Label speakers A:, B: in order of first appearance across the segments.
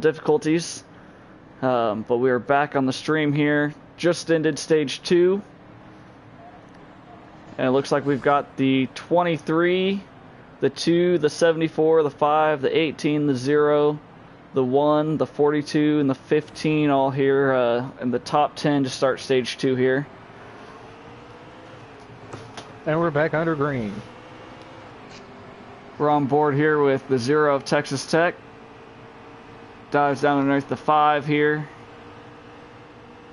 A: difficulties, but we are back on the stream here. Just ended stage 2, and it looks like we've got the 23, the 2, the 74, the 5, the 18, the 0, the 1, the 42, and the 15 all here in the top 10 to start stage 2 here.
B: And we're back under green.
A: We're on board here with the 0 of Texas Tech. Dives down underneath the 5 here.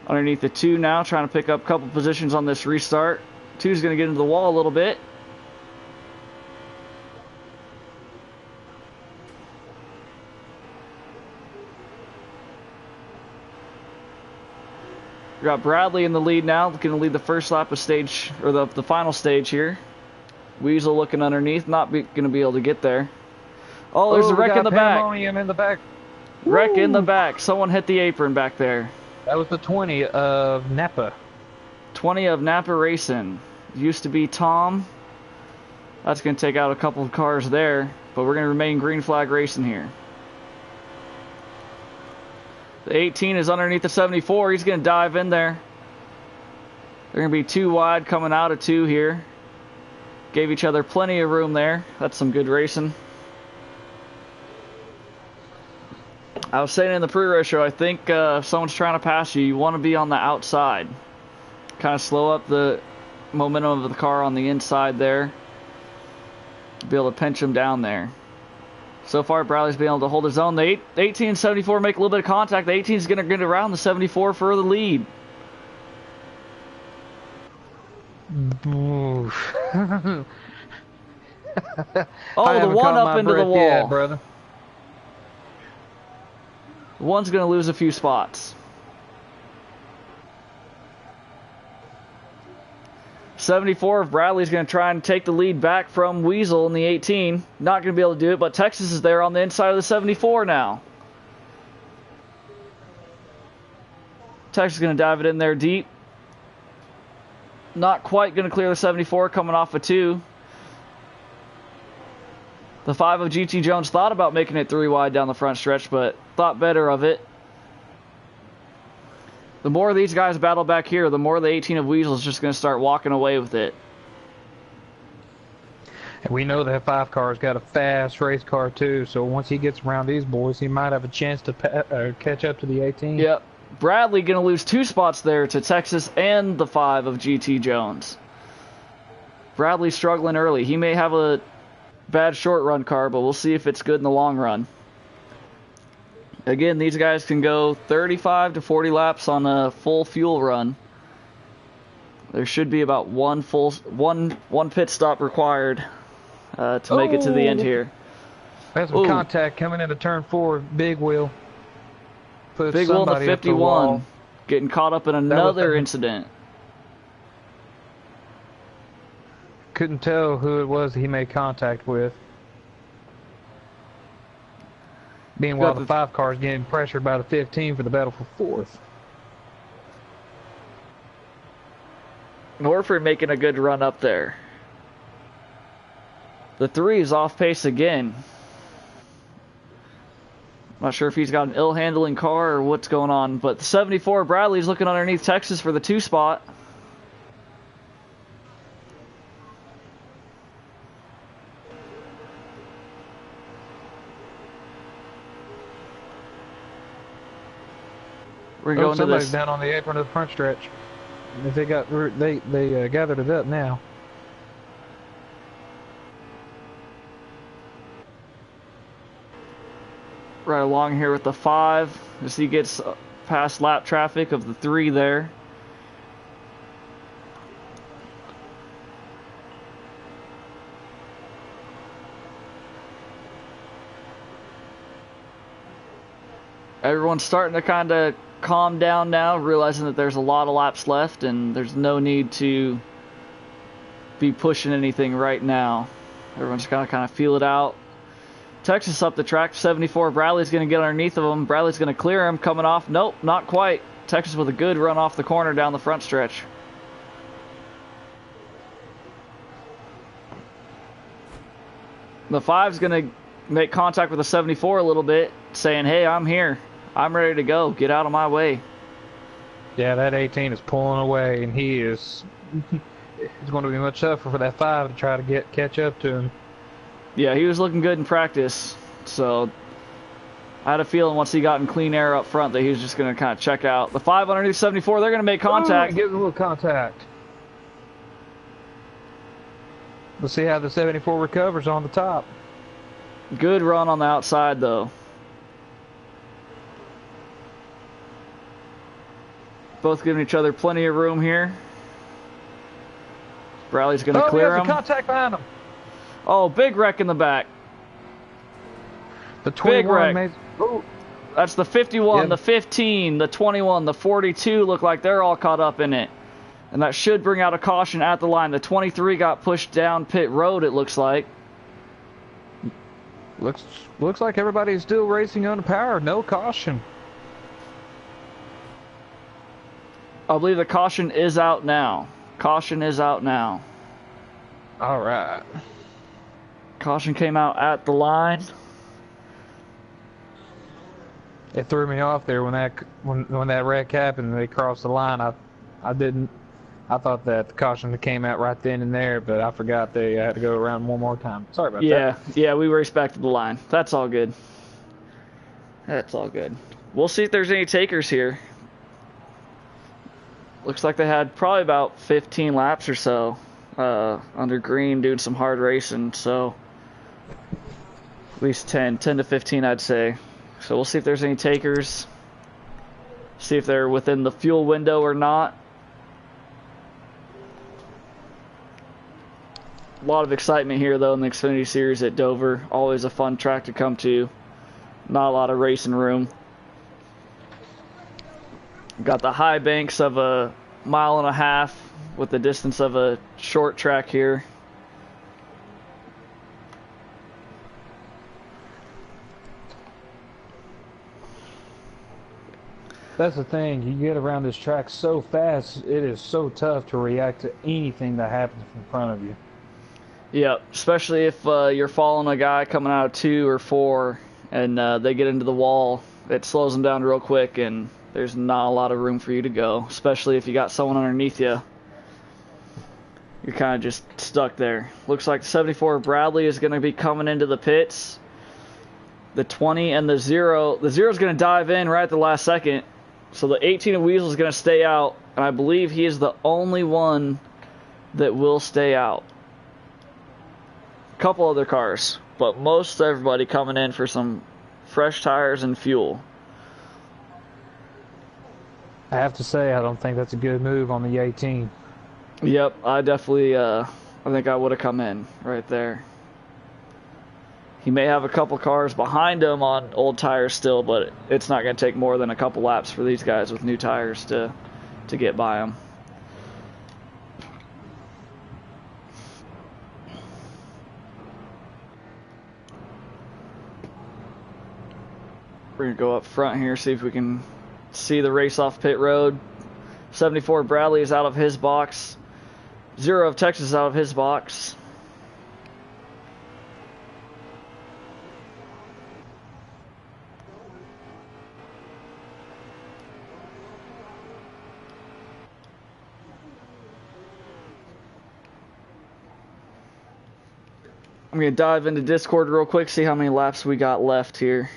A: Underneath the 2 now, trying to pick up a couple positions on this restart. 2's going to get into the wall a little bit. We got Bradley in the lead now, going to lead the first lap of stage, or the final stage here. Weasel looking underneath, not going to be able to get there. Oh, there's a wreck in the back.
B: In the back.
A: Wreck in the back. Someone hit the apron back there.
B: That was the 20 of Napa.
A: 20 of Napa Racing. Used to be Tom. That's going to take out a couple of cars there, but we're going to remain green flag racing here. The 18 is underneath the 74. He's going to dive in there. They're going to be 2 wide coming out of 2 here. Gave each other plenty of room there. That's some good racing. I was saying in the pre-race show, I think if someone's trying to pass you, you want to be on the outside. Kind of slow up the momentum of the car on the inside there. Be able to pinch him down there. So far, Bradley's been able to hold his own. The 18 and 74 make a little bit of contact. The 18 is going to get around the 74 for the lead.
B: Oh,
A: the 1 up into the wall.
B: Yet, brother.
A: The 1's going to lose a few spots. 74 of Bradley's going to try and take the lead back from Weasel in the 18. Not going to be able to do it, but Texas is there on the inside of the 74 now. Texas is going to dive it in there deep. Not quite going to clear the 74 coming off of 2. The 5 of GT Jones thought about making it 3 wide down the front stretch, but thought better of it. The more these guys battle back here, the more the 18 of Weasel is just going to start walking away with it.
B: And we know that 5 car's got a fast race car too, so once he gets around these boys, he might have a chance to catch up to the 18.
A: Yep. Bradley going to lose 2 spots there to Texas and the 5 of GT Jones. Bradley's struggling early. He may have a bad short run car, but we'll see if it's good in the long run. Again, these guys can go 35 to 40 laps on a full fuel run. There should be about one pit stop required to make it to the end here.
B: That's some contact coming into turn 4. Big wheel.
A: Big wheel in the 51. Getting caught up in another incident.
B: Couldn't tell who it was that he made contact with. Meanwhile, the 5 car's getting pressured by the 15 for the battle for 4th.
A: Norford making a good run up there. The 3 is off pace again. Not sure if he's got an ill-handling car or what's going on, but the 74 Bradley's looking underneath Texas for the 2 spot. We're going to this
B: down on the apron of the front stretch. They gathered it up now.
A: Right along here with the 5 as he gets past lap traffic of the 3 there. Everyone's starting to kind of calm down now, realizing that there's a lot of laps left and there's no need to be pushing anything right now. Everyone's gonna kind of feel it out. Texas up the track, 74. Bradley's going to get underneath of him. Bradley's going to clear him, coming off. Nope, not quite. Texas with a good run off the corner down the front stretch. The 5's going to make contact with the 74 a little bit. saying, hey, I'm here. I'm ready to go. Get out of my way.
B: Yeah, that 18 is pulling away, and he is. It's going to be much tougher for that 5 to try to catch up to him.
A: Yeah, he was looking good in practice, so I had a feeling once he got in clean air up front that he was just going to kind of check out. The 5 underneath 74, they're going to make contact.
B: Ooh, give him a little contact. Let's see how the 74 recovers on the top.
A: Good run on the outside, though. Both giving each other plenty of room here. Bradley's going to clear him.
B: Contact behind him.
A: Oh, big wreck in the back.
B: The 21
A: made. That's the 51, the 15, the 21, the 42 look like they're all caught up in it. And that should bring out a caution at the line. The 23 got pushed down pit road, it looks like.
B: Looks like everybody's still racing under power. No caution.
A: I believe the caution is out now. Caution is out now.
B: All right.
A: Caution came out at the line.
B: It threw me off there when that wreck happened and they crossed the line. I thought that the caution came out right then and there, but I forgot they had to go around one more time. Sorry about that.
A: Yeah, we respected the line. That's all good. That's all good. We'll see if there's any takers here. Looks like they had probably about 15 laps or so under green doing some hard racing, so at least 10 to 15 I'd say. So we'll see if there's any takers, see if they're within the fuel window or not. A lot of excitement here though in the Xfinity Series at Dover. Always a fun track to come to. Not a lot of racing room. Got the high banks of a 1.5 miles with the distance of a short track here.
B: That's the thing. You get around this track so fast, it is so tough to react to anything that happens in front of you.
A: Yeah, especially if you're following a guy coming out of 2 or 4 and they get into the wall. It slows them down real quick and there's not a lot of room for you to go, especially if you got someone underneath you. You're kind of just stuck there. Looks like the 74 Bradley is going to be coming into the pits. The 20 and the 0. The 0 is going to dive in right at the last second. So the 18 of Weasel is going to stay out. And I believe he is the only one that will stay out. A couple other cars, but most everybody coming in for some fresh tires and fuel.
B: I have to say, I don't think that's a good move on the 18.
A: Yep, I definitely, I think I would have come in right there. He may have a couple cars behind him on old tires still, but it's not going to take more than a couple laps for these guys with new tires to get by him. We're going to go up front here, see if we can see the race off pit road. 74 Bradley is out of his box. 0 of Texas is out of his box. I'm going to dive into Discord real quick, see how many laps we got left here.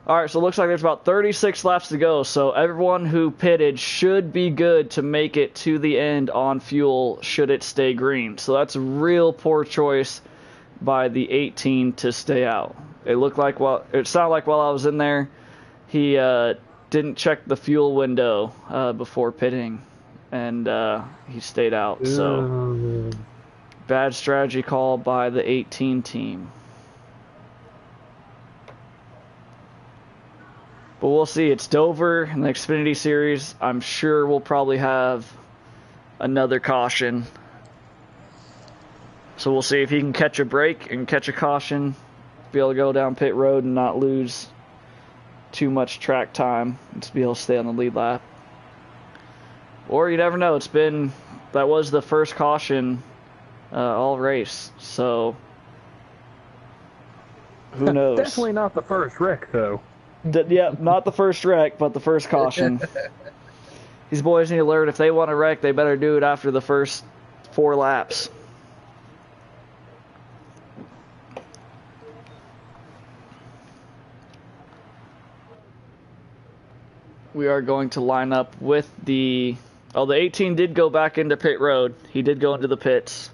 A: Alright, so it looks like there's about 36 laps to go, so everyone who pitted should be good to make it to the end on fuel should it stay green. So that's a real poor choice by the 18 to stay out. It sounded like while I was in there, he didn't check the fuel window before pitting, and he stayed out. So Bad strategy call by the 18 team. But we'll see. It's Dover in the Xfinity Series. I'm sure we'll probably have another caution. So we'll see if he can catch a break and catch a caution, be able to go down pit road and not lose too much track time and to be able to stay on the lead lap. Or you never know. That was the first caution all race. So who knows?
B: Definitely not the first wreck, though.
A: Yeah, not the first wreck, but the first caution. These boys need to learn if they want to wreck, they better do it after the first 4 laps. We are going to line up with the 18 did go back into pit road. He did go into the pits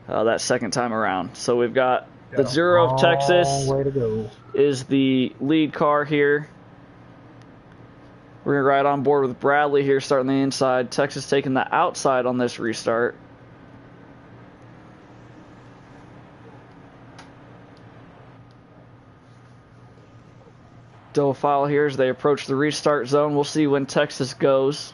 A: that second time around. So we've got the 0 of Texas
B: way to go.
A: Is the lead car here. We're going to ride on board with Bradley here starting the inside. Texas taking the outside on this restart. Double file here as they approach the restart zone. We'll see when Texas goes.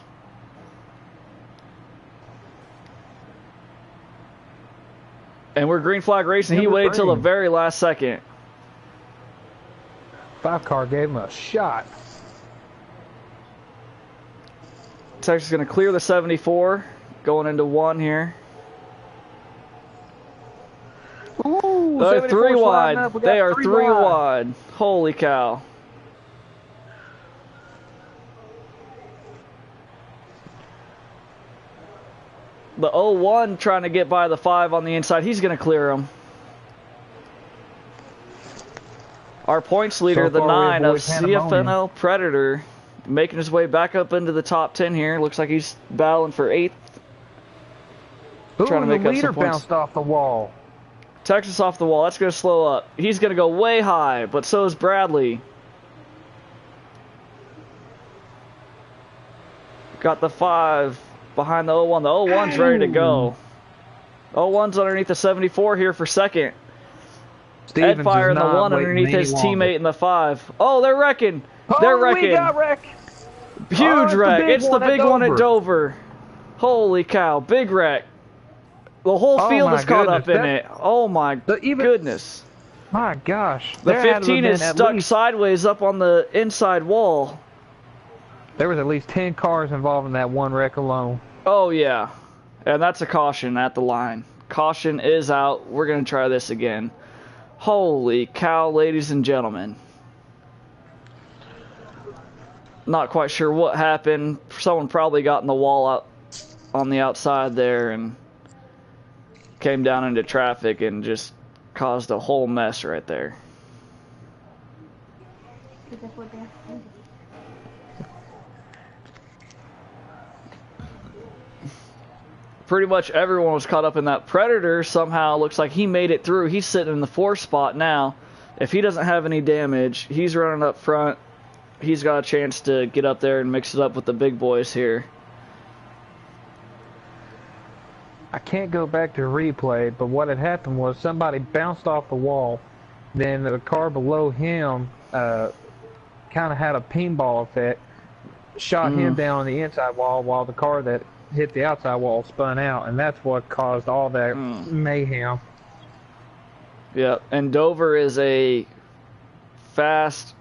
A: And we're green flag racing. He waited till the very last second.
B: 5 car gave him a shot.
A: Texas is going to clear the 74, going into 1 here.
B: Ooh,
A: they're 3 wide. They are 3 wide. Holy cow. The 01 trying to get by the 5 on the inside. He's going to clear him. Our points leader, the 9 of CFNL Predator, making his way back up into the top 10 here. Looks like he's battling for 8th.
B: Ooh,
A: trying to make
B: the
A: up
B: leader
A: some points.
B: bounced off the wall.
A: Texas off the wall. That's going to slow up. He's going to go way high, but so is Bradley. Got the 5 behind the 01. The 01's ready to go. 01's underneath the 74 here for second. Ed Fire in the 1 underneath his teammate in the 5. Oh, they're wrecking. They're wrecking.
B: We got wrecked.
A: Huge wreck. It's the big one at Dover. Holy cow. Big wreck. The whole field is caught up in it. Oh my goodness.
B: My gosh.
A: The 15 is stuck sideways up on the inside wall.
B: There was at least 10 cars involved in that one wreck alone.
A: Oh yeah. And that's a caution at the line. Caution is out. We're going to try this again. Holy cow, ladies and gentlemen. Not quite sure what happened. Someone probably got in the wall out on the outside there and came down into traffic and just caused a whole mess right there. Pretty much everyone was caught up in that. Predator somehow looks like he made it through. He's sitting in the 4th spot now. If he doesn't have any damage, he's running up front. He's got a chance to get up there and mix it up with the big boys here.
B: I can't go back to replay, but what had happened was somebody bounced off the wall. Then the car below him kind of had a pinball effect, shot him down on the inside wall while the car that hit the outside wall spun out, and that's what caused all that mayhem.
A: Yeah, and Dover is a fast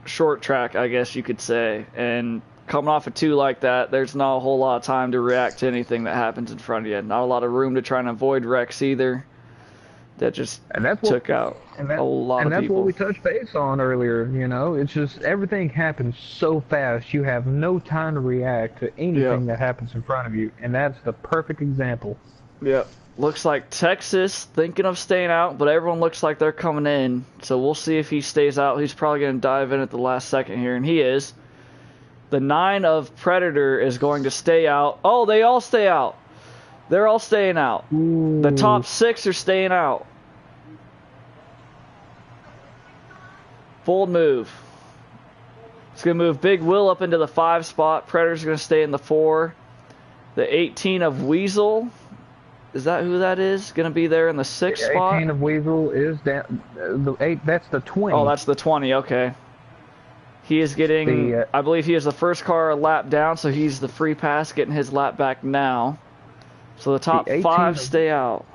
A: short track, I guess you could say, and coming off a 2 like that, there's not a whole lot of time to react to anything that happens in front of you. Not a lot of room to try and avoid wrecks either. That just took out a lot of people.
B: And that's what we touched base on earlier, you know. It's just everything happens so fast. You have no time to react to anything that happens in front of you, and that's the perfect example.
A: Yeah. Looks like Texas thinking of staying out, but everyone looks like they're coming in. So we'll see if he stays out. He's probably going to dive in at the last second here, and he is. The 9 of Predator is going to stay out. Oh, they all stay out. They're all staying out.
B: Ooh.
A: The top 6 are staying out. Full move. It's going to move Big Will up into the 5 spot. Predator's going to stay in the 4. The 18 of Weasel Is that who that is? Gonna be there in the 6th spot?
B: 18 of Weasel is down. The 8, that's the 20.
A: Oh, that's the 20, okay. He is getting, I believe he is the first car a lap down, so he's the free pass, getting his lap back now. So the top 5 stay out.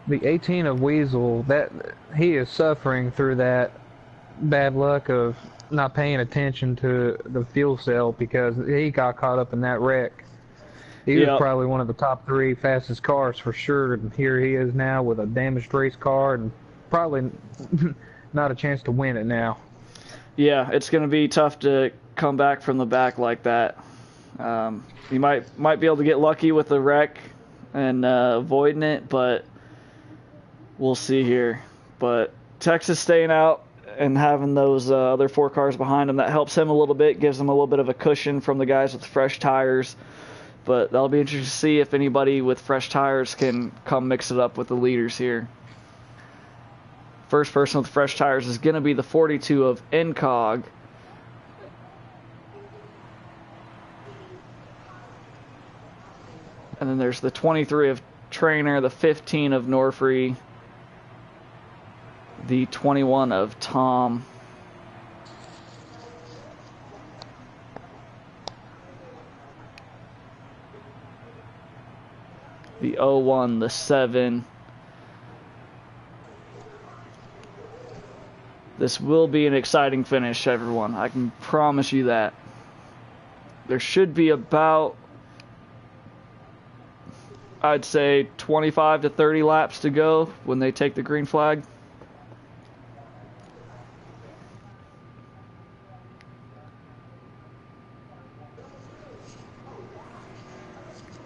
B: The 18 of Weasel, that he is suffering through that bad luck of not paying attention to the fuel cell because he got caught up in that wreck. He was probably one of the top 3 fastest cars for sure, and here he is now with a damaged race car and probably not a chance to win it now.
A: Yeah, it's going to be tough to come back from the back like that. You might be able to get lucky with the wreck and avoiding it, but we'll see here. But Texas staying out and having those other 4 cars behind him, that helps him a little bit, gives him a little bit of a cushion from the guys with fresh tires. But that'll be interesting to see if anybody with fresh tires can come mix it up with the leaders here. First person with fresh tires is going to be the 42 of Incog. And then there's the 23 of Trainer, the 15 of Norfree, the 21 of Tom. The 01, the 7. This will be an exciting finish, everyone. I can promise you that. There should be about, I'd say, 25 to 30 laps to go when they take the green flag.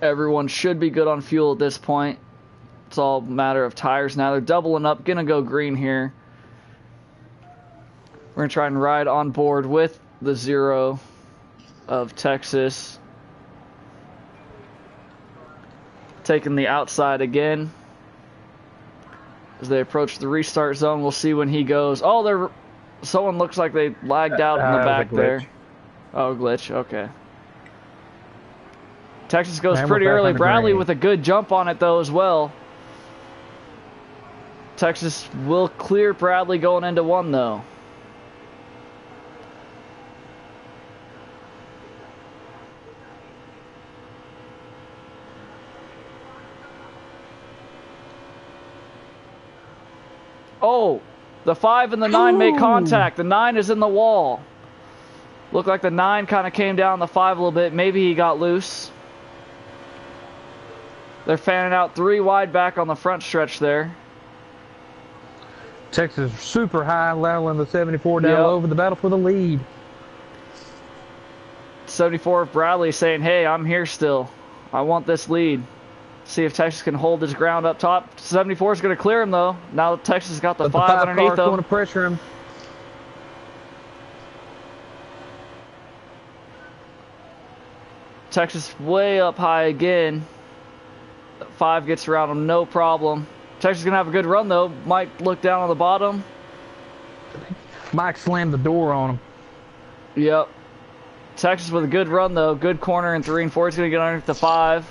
A: Everyone should be good on fuel at this point. It's all a matter of tires now. They're doubling up, gonna go green here. We're going to try and ride on board with the 0 of Texas. Taking the outside again. As they approach the restart zone, we'll see when he goes. Oh, someone looks like they lagged out in the back there. Oh, glitch. Okay. Texas goes pretty early. Bradley with a good jump on it, though, as well. Texas will clear Bradley going into 1, though. Oh, the 5 and the 9 make contact. The 9 is in the wall. Looked like the 9 kind of came down the 5 a little bit. Maybe he got loose. They're fanning out 3 wide back on the front stretch there.
B: Texas super high, leveling the 74 down over the battle for the lead.
A: 74 of Bradley saying, hey, I'm here still. I want this lead. See if Texas can hold his ground up top. 74 is going to clear him, though. Now Texas got the 5 underneath him.
B: Going to pressure him.
A: Texas way up high again. 5 gets around him, no problem. Texas is going to have a good run, though. Mike look down on the bottom.
B: Mike slammed the door on him.
A: Yep. Texas with a good run, though. Good corner in 3 and 4. He's going to get underneath the 5.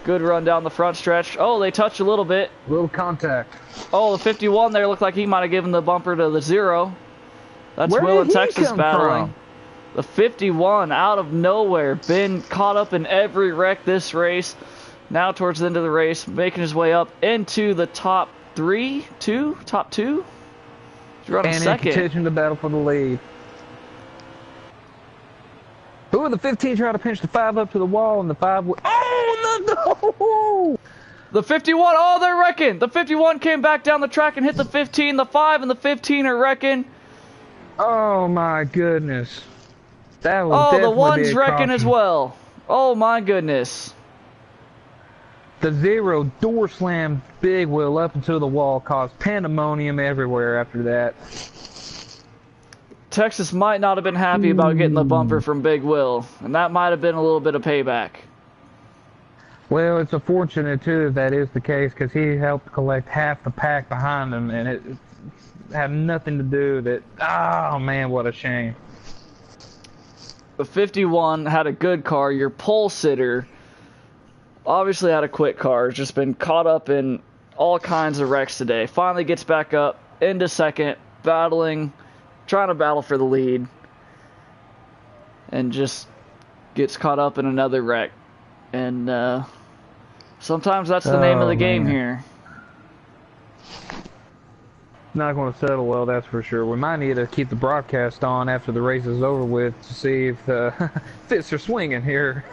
A: Good run down the front stretch. Oh, they touch a little bit.
B: Little contact.
A: Oh, the 51 there looked like he might have given the bumper to the 0. That's Will and Texas battling. The 51 out of nowhere. Been caught up in every wreck this race. Now towards the end of the race, making his way up into the top 3, 2, top 2. He's running second.
B: In contention to battle for the lead. Ooh, the 15 tried to pinch the 5 up to the wall, and the 5 would. Oh, no!
A: The 51, oh, they're wrecking. The 51 came back down the track and hit the 15. The 5 and the 15 are wrecking.
B: Oh, my goodness. That was
A: the 1's wrecking as well. Oh, my goodness.
B: The 0 door slammed Big Will up into the wall, caused pandemonium everywhere after that.
A: Texas might not have been happy about getting the bumper from Big Will, and that might have been a little bit of payback.
B: Well, it's unfortunate, too, if that is the case, because he helped collect half the pack behind him, and it had nothing to do with it. Oh, man, what a shame. The
A: 51 had a good car. Your pole sitter obviously had a quick car. Has just been caught up in all kinds of wrecks today. Finally gets back up into second, trying to battle for the lead, and just gets caught up in another wreck. And sometimes that's the name of the game here.
B: Not going to settle well, that's for sure. We might need to keep the broadcast on after the race is over with to see if fits are swinging here.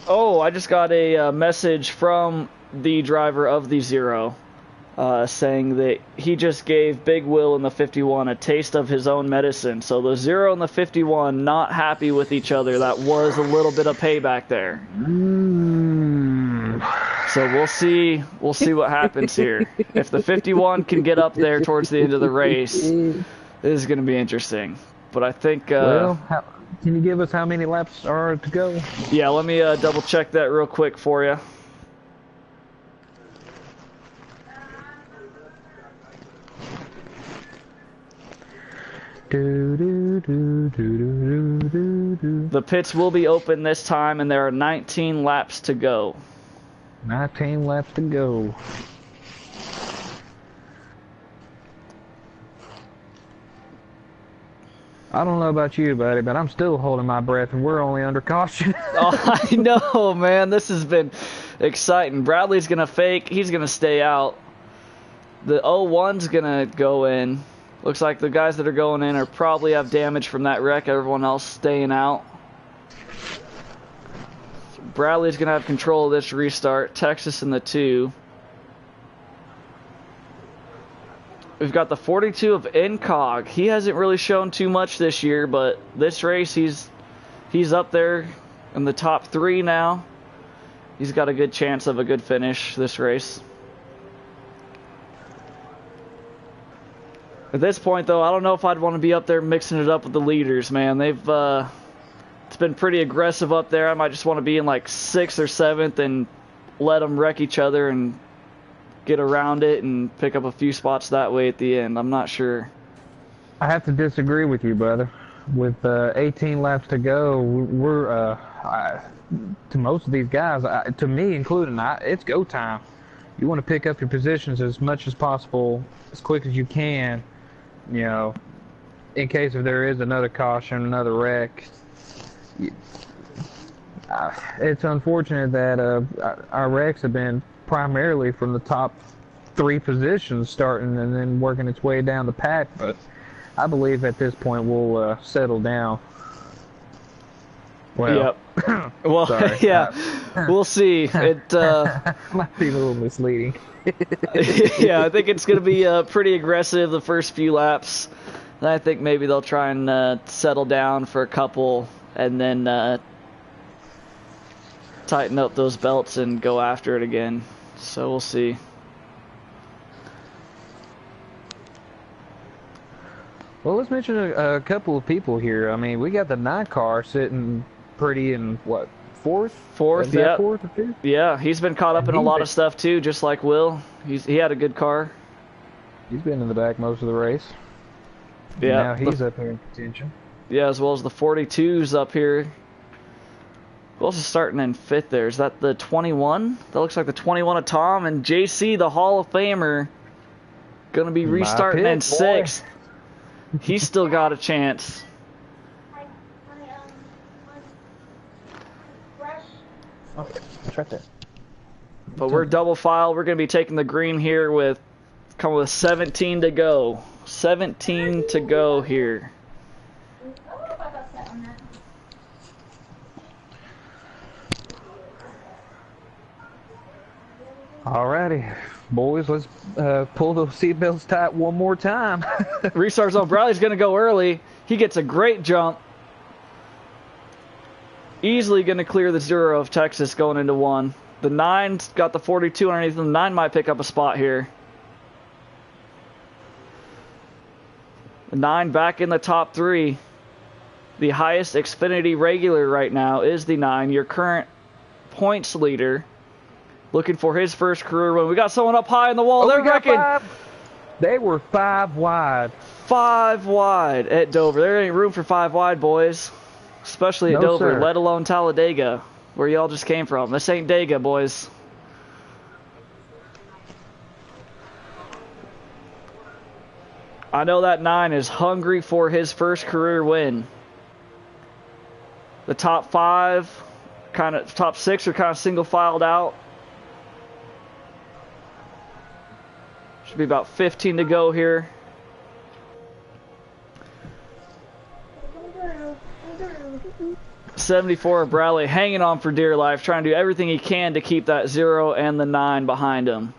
A: Oh, I just got a message from the driver of the Zero saying that he just gave Big Will in the 51 a taste of his own medicine. So the Zero and the 51 not happy with each other. That was a little bit of payback there. So we'll see what happens here. If the 51 can get up there towards the end of the race, this is going to be interesting. But I think...
B: can you give us how many laps are to go?
A: Yeah, let me double check that real quick for you. The pits will be open this time, and there are 19 laps to go.
B: 19 laps to go. I don't know about you, buddy, but I'm still holding my breath, and we're only under caution.
A: Oh, I know, man. This has been exciting. Bradley's going to fake. He's going to stay out. The 01's going to go in. Looks like the guys that are going in are probably have damage from that wreck. Everyone else staying out. Bradley's going to have control of this restart. Texas in the 2. We've got the 42 of Incog. He hasn't really shown too much this year, but this race he's up there in the top 3 now. He's got a good chance of a good finish this race. At this point, though, I don't know if I'd want to be up there mixing it up with the leaders, man. They've it's been pretty aggressive up there. I might just want to be in like 6th or 7th and let them wreck each other and get around it and pick up a few spots that way at the end. I'm not sure.
B: I have to disagree with you, brother. With 18 laps to go, we're to most of these guys, to me including, it's go time. You want to pick up your positions as much as possible, as quick as you can, you know, in case if there is another caution, another wreck. It's unfortunate that our wrecks have been primarily from the top 3 positions starting and then working its way down the pack, but I believe at this point we'll settle down. Well,
A: yep. Well,
B: sorry.
A: Yeah, we'll see. It
B: might be a little misleading.
A: Yeah, I think it's going to be pretty aggressive the first few laps. And I think maybe they'll try and settle down for a couple and then tighten up those belts and go after it again. So we'll see.
B: Well, let's mention a couple of people here. I mean, we got the Nascar sitting pretty in, what, 4th?
A: 4th, yeah.
B: 4th or 5th?
A: Yeah, he's been caught up in a lot of stuff too, just like Will. He had a good car.
B: He's been in the back most of the race.
A: Yeah.
B: Now he's up here in contention.
A: Yeah, as well as the 42's up here. Who else is starting in 5th there? Is that the 21? That looks like the 21 of Tom. And JC, the Hall of Famer, going to be restarting in 6th. He's still got a chance.
B: Oh, it's right there.
A: But we're double file. We're going to be taking the green here with 17 to go. 17 to go here.
B: Alrighty, boys, let's pull those seatbelts tight one more time.
A: Restart zone. Bradley's going to go early. He gets a great jump. Easily going to clear the 0 of Texas going into 1. The 9's got the 42 underneath him. The 9 might pick up a spot here. The 9 back in the top 3. The highest Xfinity regular right now is the 9, your current points leader. Looking for his first career win. We got someone up high in the wall. They're wrecking.
B: They were 5 wide.
A: 5 wide at Dover. There ain't room for 5 wide, boys. Especially at Dover,
B: sir.
A: let alone Talladega. where y'all just came from. This ain't Dega, boys. I know that 9 is hungry for his first career win. The top 5, top 6 are kind of single filed out. Should be about 15 to go here. $74 Bradley hanging on for dear life, trying to do everything he can to keep that 0 and the 9 behind him.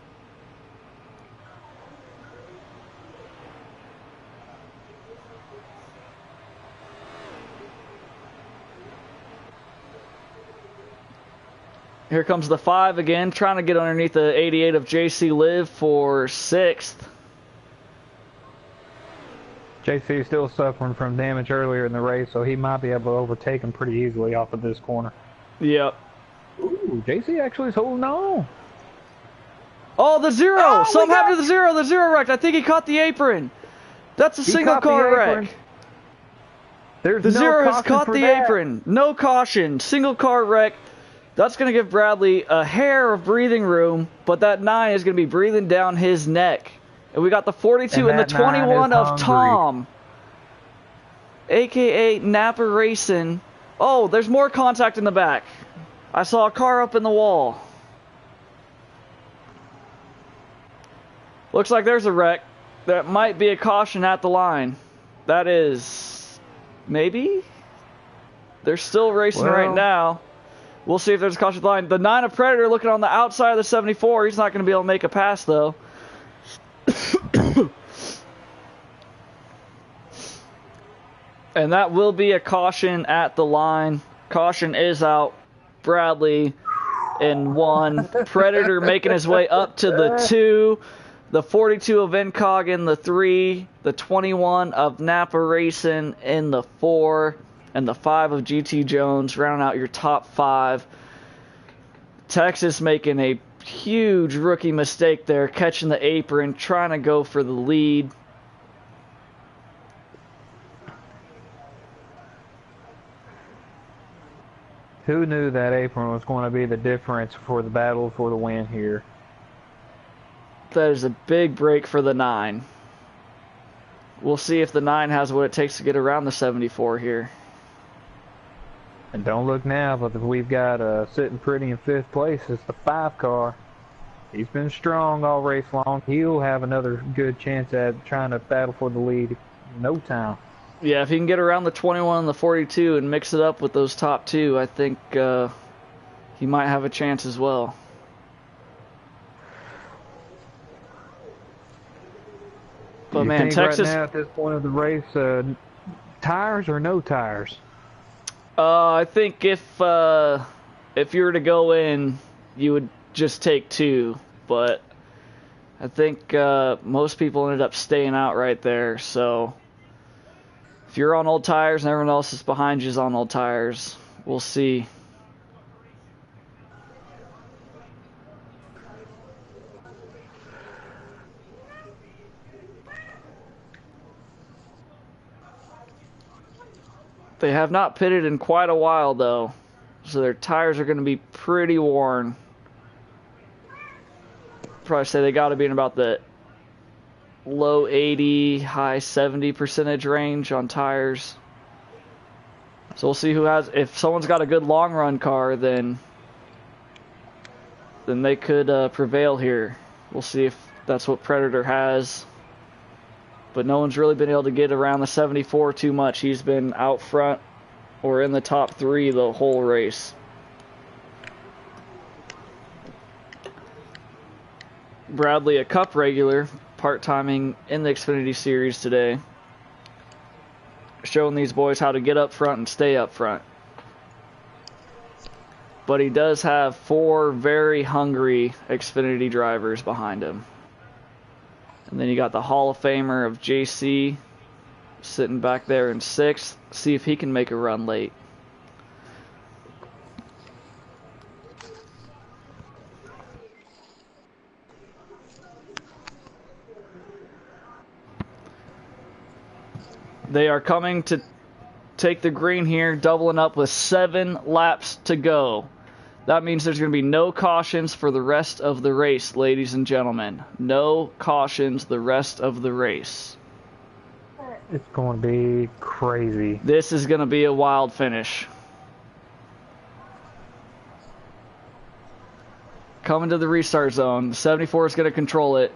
A: Here comes the 5 again, trying to get underneath the 88 of JC Live for 6th.
B: JC is still suffering from damage earlier in the race, so he might be able to overtake him pretty easily off of this corner.
A: Yep.
B: Ooh, JC actually is holding on.
A: Oh, the 0!
B: Oh,
A: something happened to the 0. The 0 wrecked. I think he caught the apron. That's a single car wreck.
B: There's
A: the
B: no
A: 0 has caught the
B: that.
A: apron. No caution. Single car wreck. That's going to give Bradley a hair of breathing room, but that 9 is going to be breathing down his neck. And we got the 42 and the 21 of Tom, a.k.a. Napa Racing. Oh, there's more contact in the back. I saw a car up in the wall. Looks like there's a wreck. That might be a caution at the line. That is... maybe? They're still racing right now. We'll see if there's a caution at the line. The 9 of Predator looking on the outside of the 74. He's not going to be able to make a pass, though. And that will be a caution at the line. Caution is out. Bradley in 1. Predator making his way up to the 2. The 42 of Incog in the 3. The 21 of Napa Racing in the 4. And the 5 of GT Jones rounding out your top 5. Texas making a huge rookie mistake there, catching the apron, trying to go for the lead.
B: Who knew that apron was going to be the difference for the battle for the win here?
A: That is a big break for the 9. We'll see if the 9 has what it takes to get around the 74 here.
B: And don't look now, but we've got sitting pretty in 5th place. It's the 5 car. He's been strong all race long. He'll have another good chance at trying to battle for the lead in no time.
A: Yeah, if he can get around the 21 and the 42 and mix it up with those top 2, I think he might have a chance as well. But man, Texas
B: right now at this point of the race, tires or no tires?
A: I think if you were to go in, you would just take 2. But I think most people ended up staying out right there. So if you're on old tires and everyone else is behind you is on old tires, we'll see. They have not pitted in quite a while, though, so their tires are going to be pretty worn. Probably say they got to be in about the low 80, high 70 percentage range on tires. So we'll see who has. If someone's got a good long run car, then they could prevail here. We'll see if that's what Predator has. But no one's really been able to get around the 74 too much. He's been out front or in the top 3 the whole race. Bradley, a Cup regular, part-timing in the Xfinity Series today. Showing these boys how to get up front and stay up front. But he does have 4 very hungry Xfinity drivers behind him. And then you got the Hall of Famer of JC sitting back there in 6th. See if he can make a run late. They are coming to take the green here, doubling up with 7 laps to go. That means there's going to be no cautions for the rest of the race, ladies and gentlemen. No cautions the rest of the race.
B: It's going to be crazy.
A: This is going to be a wild finish. Coming to the restart zone. 74 is going to control it.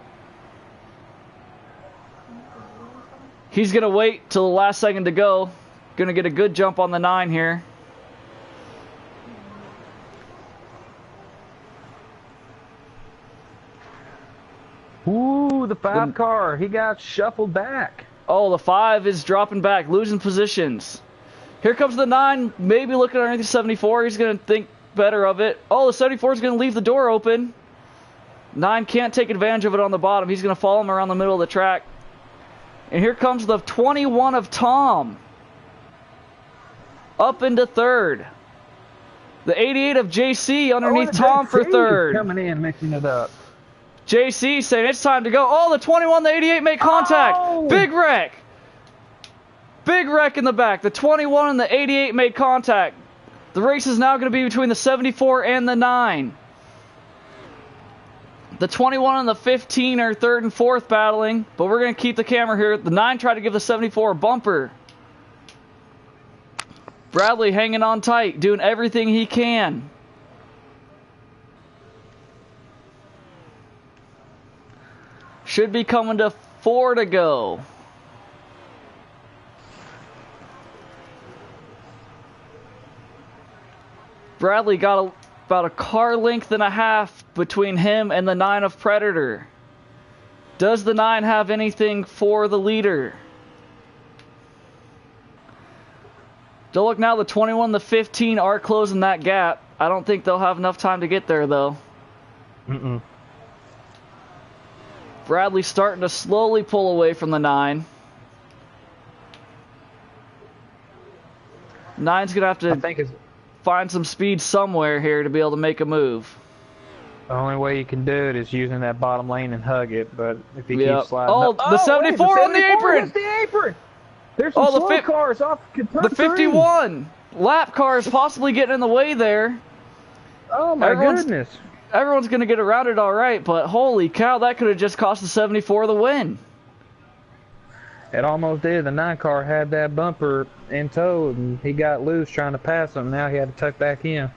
A: He's going to wait till the last second to go. Going to get a good jump on the 9 here.
B: Ooh, the 5 car. He got shuffled back.
A: Oh, the 5 is dropping back, losing positions. Here comes the 9, maybe looking underneath the 74. He's going to think better of it. Oh, the 74 is going to leave the door open. 9 can't take advantage of it on the bottom. He's going to follow him around the middle of the track. And here comes the 21 of Tom. Up into third. The 88 of JC underneath Tom for third.
B: Coming in, mixing it up.
A: JC saying it's time to go. Oh, the 21, the 88 make contact.
B: Oh!
A: Big wreck. Big wreck in the back. The 21 and the 88 made contact. The race is now going to be between the 74 and the 9. The 21 and the 15 are third and fourth battling, but we're going to keep the camera here. The 9 tried to give the 74 a bumper. Bradley hanging on tight, doing everything he can. Should be coming to 4 to go. Bradley got about a car length and a half between him and the 9 of Predator. Does the 9 have anything for the leader? Don't look now, the 21, the 15 are closing that gap. I don't think they'll have enough time to get there, though. Bradley's starting to slowly pull away from the 9. 9's going to have to find some speed somewhere here to be able to make a move.
B: The only way you can do it is using that bottom lane and hug it, but if he keeps sliding
A: up...
B: Oh,
A: the 74 on the apron!
B: The apron! There's some slow cars off
A: the 51! Lap cars possibly getting in the way there.
B: Oh my goodness.
A: Everyone's going to get around it all right, but holy cow, that could have just cost the 74 the win.
B: It almost did. The 9 car had that bumper in tow, and he got loose trying to pass him. Now he had to tuck back in.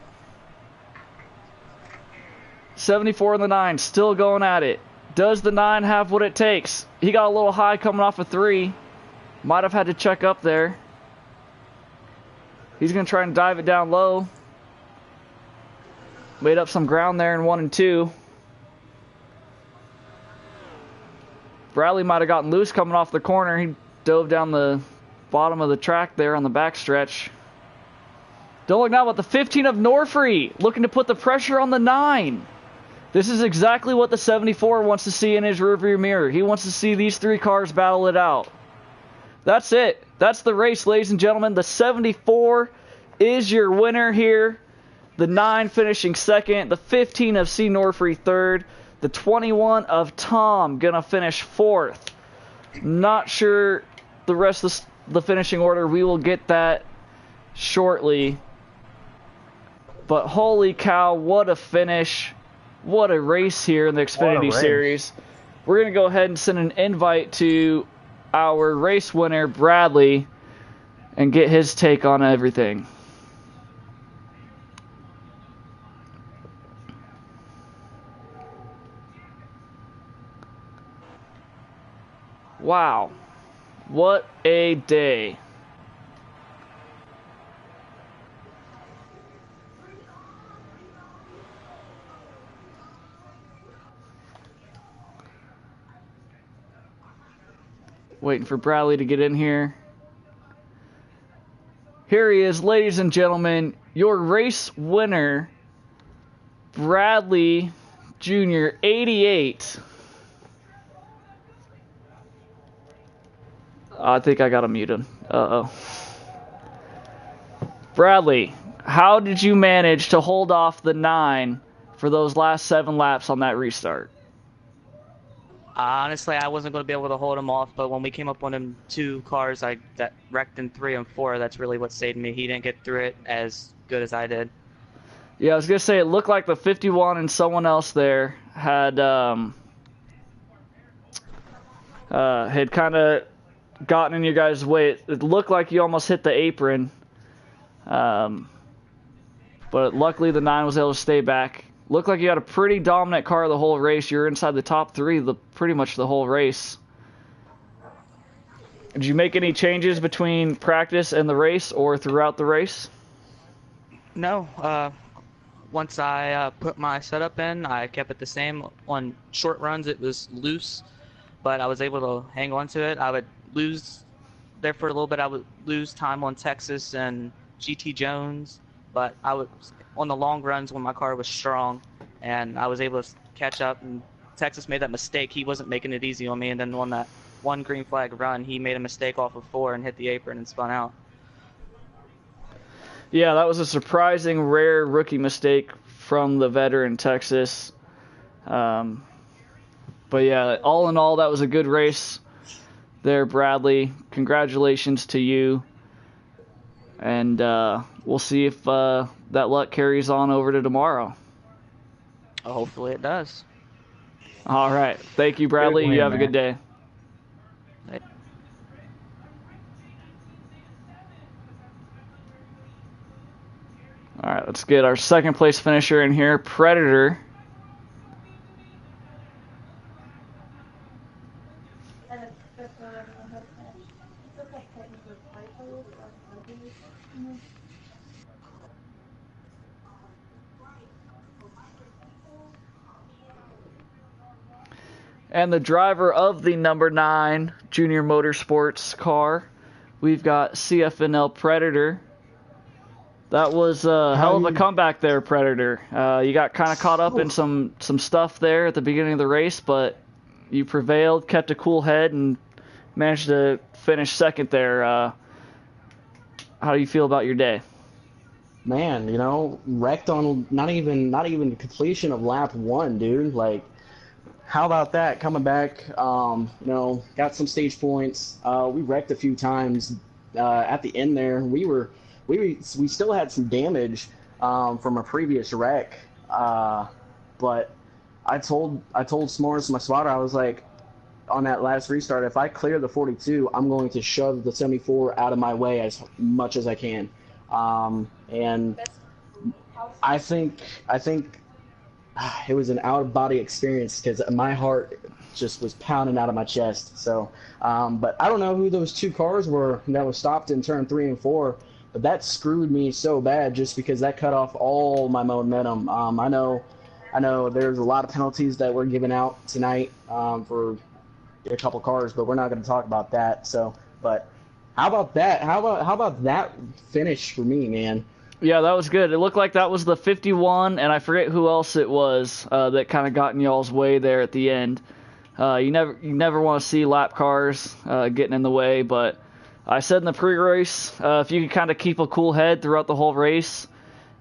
A: 74 and the 9 still going at it. Does the 9 have what it takes? He got a little high coming off of 3. Might have had to check up there. He's going to try and dive it down low. Made up some ground there in 1 and 2. Bradley might have gotten loose coming off the corner. He dove down the bottom of the track there on the backstretch. Don't look now, but the 15 of Norfree looking to put the pressure on the 9. This is exactly what the 74 wants to see in his rearview mirror. He wants to see these 3 cars battle it out. That's it. That's the race, ladies and gentlemen. The 74 is your winner here. The 9 finishing second. The 15 of C. Norfree third. The 21 of Tom gonna finish fourth. Not sure the rest of the finishing order. We will get that shortly. But holy cow, what a finish. What a race here in the Xfinity Series. We're going to go ahead and send an invite to our race winner, Bradley, and get his take on everything. Wow. What a day. Waiting for Bradley to get in here. Here he is, ladies and gentlemen, your race winner, Bradley Jr., 88. I think I gotta mute him. Uh-oh. Bradley, how did you manage to hold off the 9 for those last 7 laps on that restart?
C: Honestly, I wasn't going to be able to hold him off, but when we came up on them 2 cars that wrecked in 3 and 4, that's really what saved me. He didn't get through it as good as I did.
A: Yeah, I was gonna say it looked like the 51 and someone else there had kind of gotten in your guys' way. It looked like you almost hit the apron, but luckily the 9 was able to stay back. Looked like you had a pretty dominant car the whole race. You were inside the top 3 pretty much the whole race. Did you make any changes between practice and the race or throughout the race?
C: No. Once I put my setup in, I kept it the same. On short runs, it was loose, but I was able to hang on to it. I would lose there for a little bit. I would lose time on Texas and GT Jones, but I would on the long runs when my car was strong, and I was able to catch up. And Texas made that mistake. He wasn't making it easy on me, and then on that one green flag run, he made a mistake off of 4 and hit the apron and spun out.
A: Yeah, that was a surprising, rare rookie mistake from the veteran Texas. But yeah, all in all, that was a good race there, Bradley. Congratulations to you. And we'll see if that luck carries on over to tomorrow.
C: Hopefully it does.
A: All right. Thank you, Bradley.
B: Good win,
A: you have a
B: man.
A: good day. All right, let's get our second place finisher in here, Predator. And the driver of the number 9 Junior Motorsports car, we've got CFNL Predator. That was a hell of a comeback there, Predator. You got kind of caught up in some stuff there at the beginning of the race, but you prevailed, kept a cool head, and managed to finish second there. How do you feel about your day?
D: Man, you know, wrecked on not even the completion of lap 1, dude. Like, how about that? Coming back, you know, got some stage points. We wrecked a few times at the end there. We still had some damage from a previous wreck, but I told S'mores, my spotter, I was like, on that last restart, if I clear the 42, I'm going to shove the 74 out of my way as much as I can, and I think it was an out-of-body experience because my heart just was pounding out of my chest. So, but I don't know who those 2 cars were that was stopped in turn 3 and 4. But that screwed me so bad just because that cut off all my momentum. I know there's a lot of penalties that were given out tonight for a couple cars, but we're not going to talk about that. So, but how about that? How about that finish for me, man?
A: Yeah, that was good. It looked like that was the 51, and I forget who else it was that kind of got in y'all's way there at the end. You never want to see lap cars getting in the way, but I said in the pre-race, if you could kind of keep a cool head throughout the whole race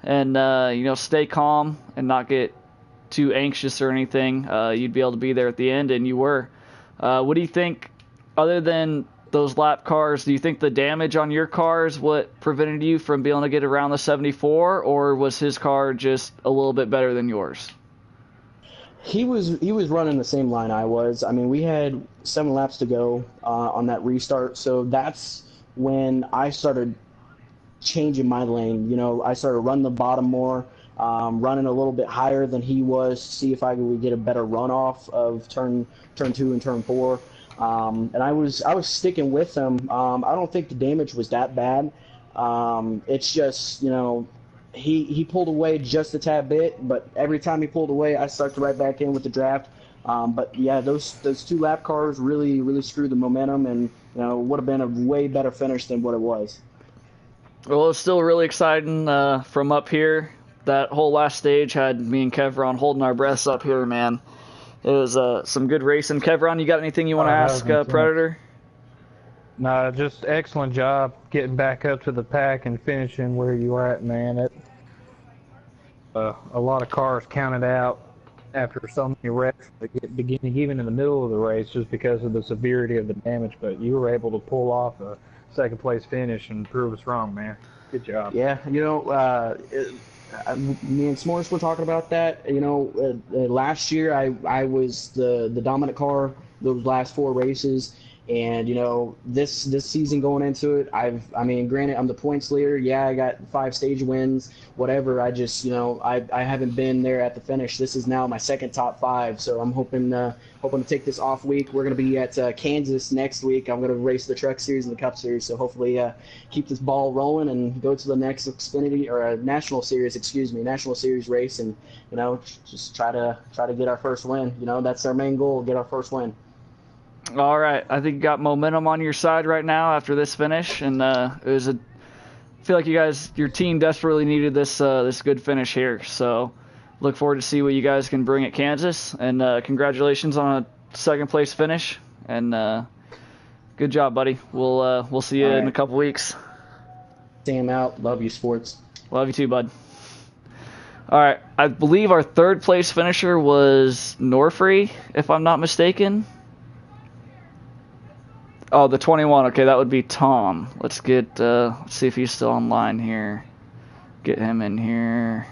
A: and, you know, stay calm and not get too anxious or anything, you'd be able to be there at the end, and you were. What do you think, other than those lap cars, do you think the damage on your car is what prevented you from being able to get around the 74, or was his car just a little bit better than yours?
D: He was running the same line I was. I mean, we had 7 laps to go on that restart, so that's when I started changing my lane. You know, I started running the bottom more, running a little bit higher than he was to see if I could get a better runoff of turn 2 and turn 4. And I was sticking with him. I don't think the damage was that bad. It's just, you know, he pulled away just a tad bit, but every time he pulled away, I sucked right back in with the draft. But yeah, those 2 lap cars really screwed the momentum, and you know, would have been a way better finish than what it was.
A: Well, it's still really exciting from up here. That whole last stage had me and Kevron holding our breaths up here, man. It was some good racing. Kevron, you got anything you want to ask Predator?
B: No, just excellent job getting back up to the pack and finishing where you were at, man. A lot of cars counted out after so many wrecks at the beginning, even in the middle of the race, just because of the severity of the damage. But you were able to pull off a second place finish and prove us wrong, man. Good job.
D: Yeah, you know, Me and S'mores were talking about that. Last year I was the dominant car those last 4 races, and this season going into it, I mean, granted I'm the points leader. Yeah, I got 5 stage wins, whatever. I just I haven't been there at the finish. This is now my second top 5, so I'm hoping to take this off week. We're gonna be at Kansas next week. I'm gonna race the Truck Series and the Cup Series, so hopefully keep this ball rolling and go to the next Xfinity or National Series, National Series race, and just try to get our first win. That's our main goal: get our first win.
A: All right, I think you got momentum on your side right now after this finish, and I feel like your team desperately needed this good finish here. So, look forward to see what you guys can bring at Kansas, and congratulations on a second place finish, and good job, buddy. We'll see you in a couple weeks.
D: Sam out. Love you, sports.
A: Love you too, bud. All right, I believe our third place finisher was Norfree, if I'm not mistaken. Oh, the 21. Okay, that would be Tom. Let's see if he's still online here. Get him in here.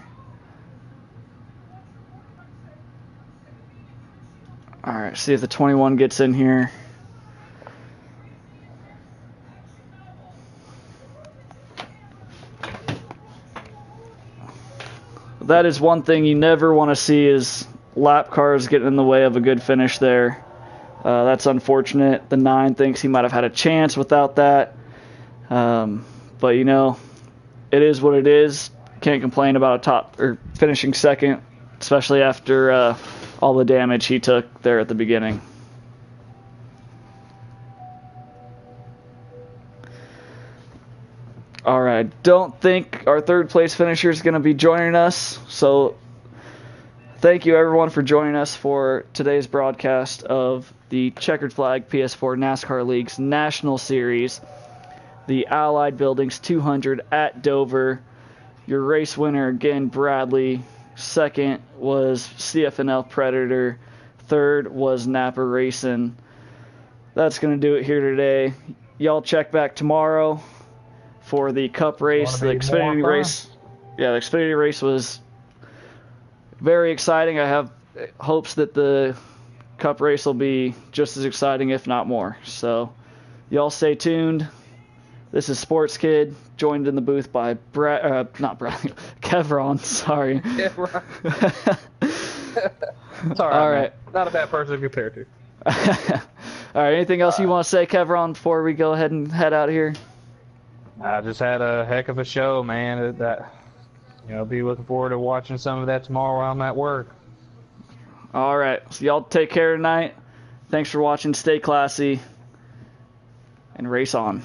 A: All right, see if the 21 gets in here. That is one thing you never want to see is lap cars getting in the way of a good finish there. That's unfortunate. The 9 thinks he might have had a chance without that. But, it is what it is. Can't complain about finishing second, especially after all the damage he took there at the beginning. All right, don't think our third place finisher is going to be joining us. So thank you, everyone, for joining us for today's broadcast of the Checkered Flag PS4 NASCAR League's National Series, the Allied Buildings 200 at Dover. Your race winner, again, Bradley. Second was CFNL Predator. Third was Napa Racing. That's going to do it here today. Y'all check back tomorrow for the Cup race, the Xfinity race. Yeah, the Xfinity race was very exciting. I have hopes that the Cup race will be just as exciting, if not more. So, y'all stay tuned. This is Sports Kid, joined in the booth by Kevron. Sorry.
B: Kevron. Sorry.
A: All right.
B: Not a bad person to compare to.
A: All right. Anything else you want to say, Kevron, before we go ahead and head out here?
B: I just had a heck of a show, man. I'll be looking forward to watching some of that tomorrow while I'm at work.
A: All right. So y'all take care tonight. Thanks for watching. Stay classy and race on.